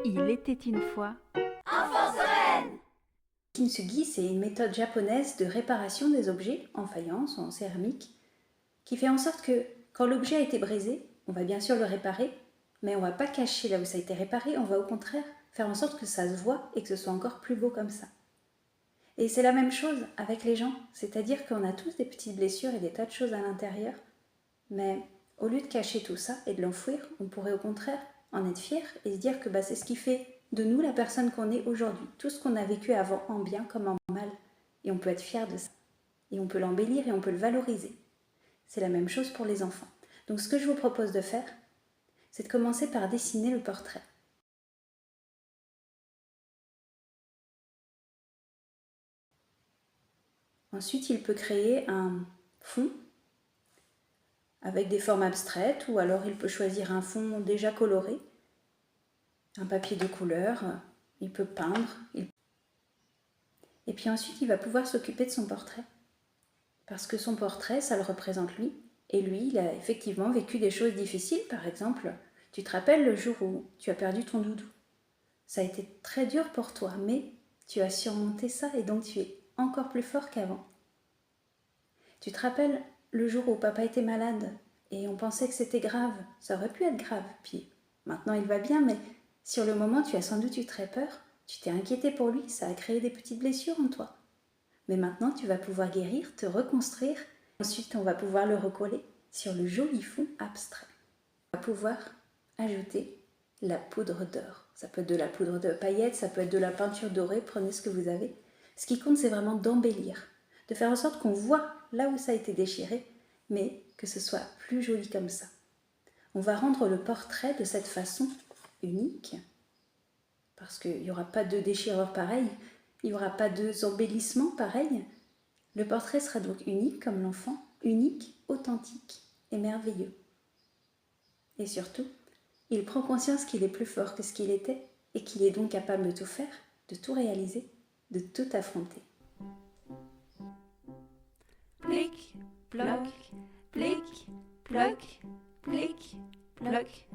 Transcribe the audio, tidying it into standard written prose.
Il était une fois. Kintsugi, c'est une méthode japonaise de réparation des objets en faïence ou en céramique qui fait en sorte que quand l'objet a été brisé, on va bien sûr le réparer, mais on ne va pas cacher là où ça a été réparé, on va au contraire faire en sorte que ça se voit et que ce soit encore plus beau comme ça. Et c'est la même chose avec les gens, c'est-à-dire qu'on a tous des petites blessures et des tas de choses à l'intérieur, mais au lieu de cacher tout ça et de l'enfouir, on pourrait au contraire en être fier et se dire que c'est ce qui fait de nous la personne qu'on est aujourd'hui, tout ce qu'on a vécu avant en bien comme en mal, et on peut être fier de ça, et on peut l'embellir et on peut le valoriser. C'est la même chose pour les enfants. Donc ce que je vous propose de faire, c'est de commencer par dessiner le portrait. Ensuite, il peut créer un fond avec des formes abstraites, ou alors il peut choisir un fond déjà coloré, un papier de couleur, il peut peindre. Et puis ensuite, il va pouvoir s'occuper de son portrait. Parce que son portrait, ça le représente lui. Et lui, il a effectivement vécu des choses difficiles. Par exemple, tu te rappelles le jour où tu as perdu ton doudou. Ça a été très dur pour toi, mais tu as surmonté ça et donc tu es encore plus fort qu'avant. Tu te rappelles le jour où papa était malade et on pensait que c'était grave. Ça aurait pu être grave. Puis maintenant il va bien, mais sur le moment tu as sans doute eu très peur. Tu t'es inquiété pour lui, ça a créé des petites blessures en toi. Mais maintenant tu vas pouvoir guérir, te reconstruire. Ensuite on va pouvoir le recoller sur le joli fond abstrait. On va pouvoir ajouter la poudre d'or. Ça peut être de la poudre de paillettes, ça peut être de la peinture dorée, prenez ce que vous avez. Ce qui compte, c'est vraiment d'embellir, de faire en sorte qu'on voit là où ça a été déchiré, mais que ce soit plus joli comme ça. On va rendre le portrait de cette façon unique, parce qu'il n'y aura pas de déchirure pareille, il n'y aura pas de embellissements pareils. Le portrait sera donc unique comme l'enfant, unique, authentique et merveilleux. Et surtout, il prend conscience qu'il est plus fort que ce qu'il était et qu'il est donc capable de tout faire, de tout réaliser, de tout affronter. Plic, ploc, plic, ploc, plic, ploc.